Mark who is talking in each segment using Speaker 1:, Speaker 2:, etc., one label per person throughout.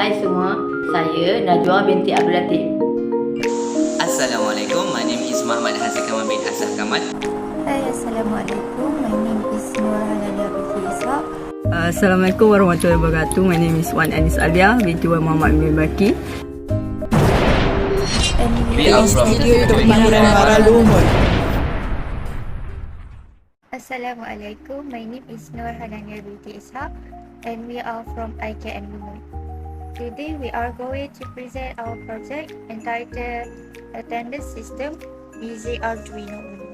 Speaker 1: Hai semua, saya Najwa binti Abdul Latif.
Speaker 2: Assalamualaikum, my name is Muhammad Hassan Kamal bin Hassan Kamal.
Speaker 3: Hai, Assalamualaikum. My name is Nurhaliza binti Ishaq.
Speaker 4: Assalamualaikum warahmatullahi wabarakatuh. My name is Wan Anis Alia binti Wan Muhammad bin Baki.
Speaker 3: And
Speaker 2: We are from
Speaker 5: tvetmara Lumut.
Speaker 3: Assalamualaikum. My name is Nurhaliza binti Ishaq, and we are from IKML. Today we are going to present our project entitled Attendance System using Arduino Uno.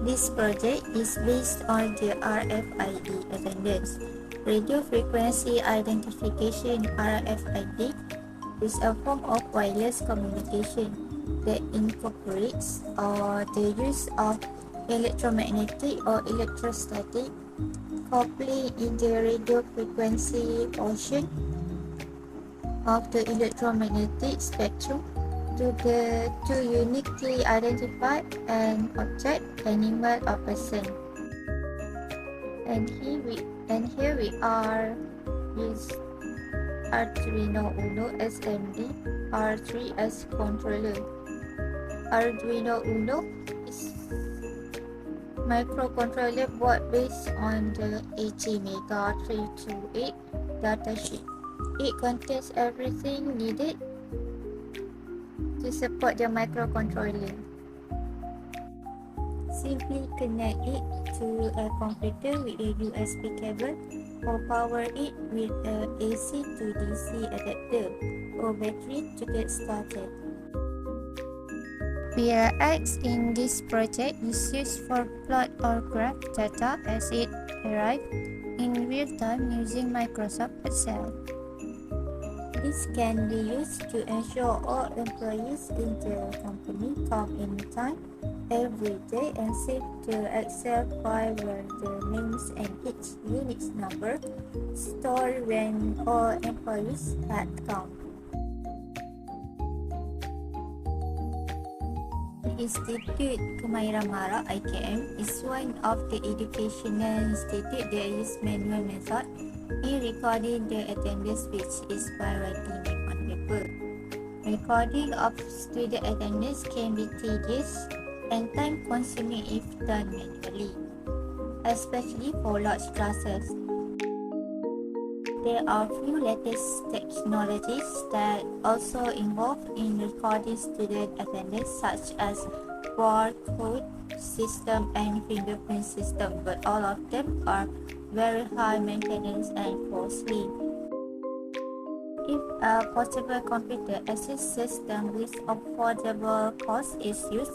Speaker 3: This project is based on the RFID attendance, radio frequency identification. RFID is a form of wireless communication that incorporates the use of electromagnetic or electrostatic coupling in the radio frequency portion of the electromagnetic spectrum to uniquely identify an object, animal, or person. And here we are with Arduino Uno SMD R3 as controller. Arduino Uno is microcontroller board based on the ATmega 328 datasheet. It contains everything needed to support the microcontroller. Simply connect it to a computer with a USB cable or power it with a AC to DC adapter or battery to get started. VRX in this project is used for plot or graph data as it arrives in real time using Microsoft Excel. This can be used to ensure all employees in the company come in time every day and save the Excel file where the names and each unit's number stored when all employees had come. The Institute Kemahiran IKM is one of the educational institutes that use manual method in recording the attendance, which is by writing name on paper. Recording of student attendance can be tedious and time-consuming if done manually, especially for large classes. There are few latest technologies that also involve in recording student attendance, such as barcode system and fingerprint system, but all of them are very high maintenance and costly. If a portable computer access system with affordable cost is used,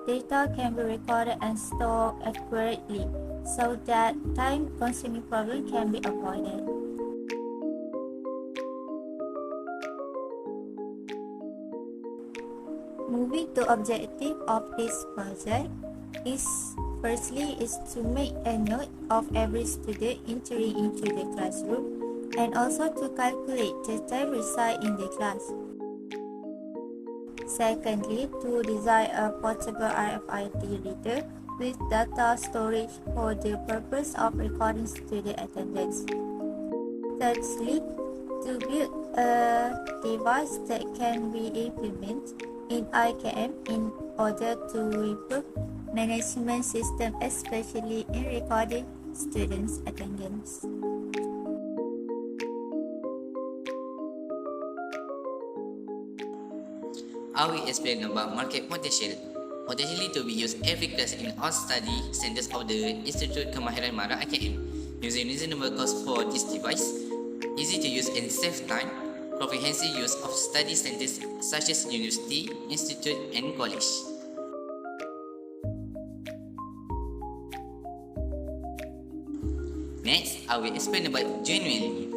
Speaker 3: data can be recorded and stored accurately so that time-consuming problem can be avoided. Moving to objective of this project is firstly to make a note of every student entering into the classroom and also to calculate the time reside in the class. Secondly, to design a portable RFID reader with data storage for the purpose of recording student attendance. Thirdly, to build a device that can be implemented in IKM in order to improve management system, especially in recording students' attendance.
Speaker 2: I will explain about market potential. Potentially to be used every class in all study centers of the Institute Kemahiran Mara IKM, using reasonable cost for this device, easy to use and save time, comprehensive use of study centers such as university, institute, and college. Next, I will explain about genuinely.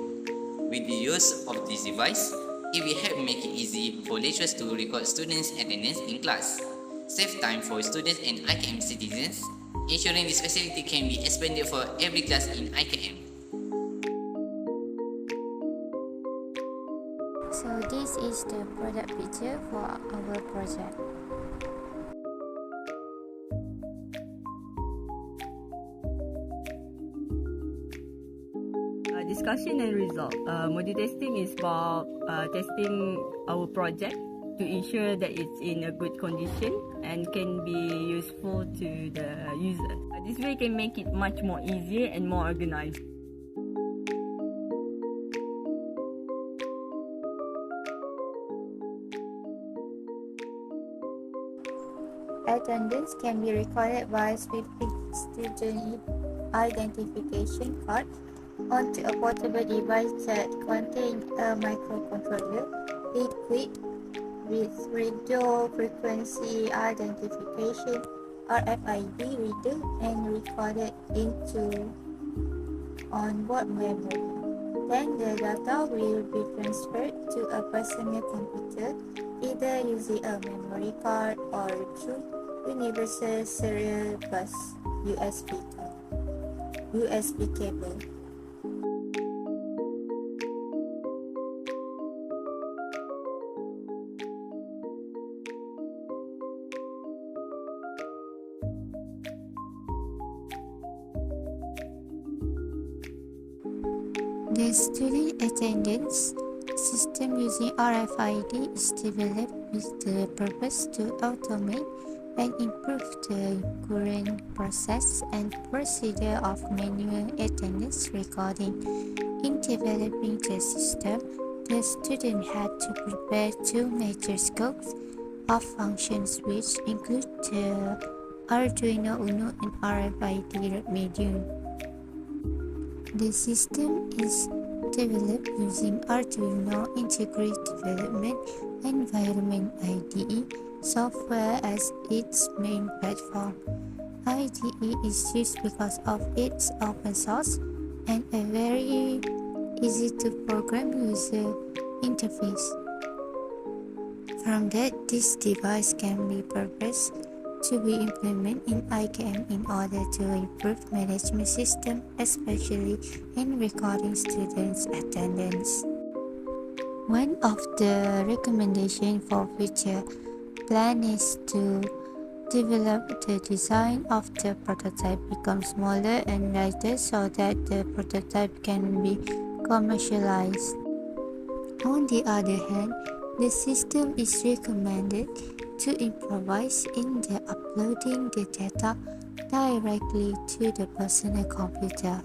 Speaker 2: With the use of this device, it will help make it easy for lecturers to record students' attendance in class, save time for students and IKM citizens, ensuring this facility can be expanded for every class in IKM.
Speaker 3: So this is the product picture for our project.
Speaker 4: discussion and result. Module testing is about testing our project to ensure that it's in a good condition and can be useful to the user. This way can make it much more easier and more organized.
Speaker 3: Attendance can be recorded by sweeping student identification card onto a portable device that contains a microcontroller equipped with radio frequency identification RFID reader and recorded into onboard memory. Then the data will be transferred to a personal computer either using a memory card or through Universal Serial Bus USB cable. The student attendance system using RFID is developed with the purpose to automate and improve the current process and procedure of manual attendance recording. In developing the system, the student had to prepare two major scopes of functions which include the Arduino Uno and RFID medium. The system is developed using Arduino Integrated Development Environment IDE software as its main platform. IDE is used because of its open source and a very easy to program user interface. From that, this device can be purposed to be implemented in IKM in order to improve management system, especially in recording students' attendance. One of the recommendations for future plan is to develop the design of the prototype become smaller and lighter so that the prototype can be commercialized. On the other hand, the system is recommended to improvise in the uploading the data directly to the personal computer.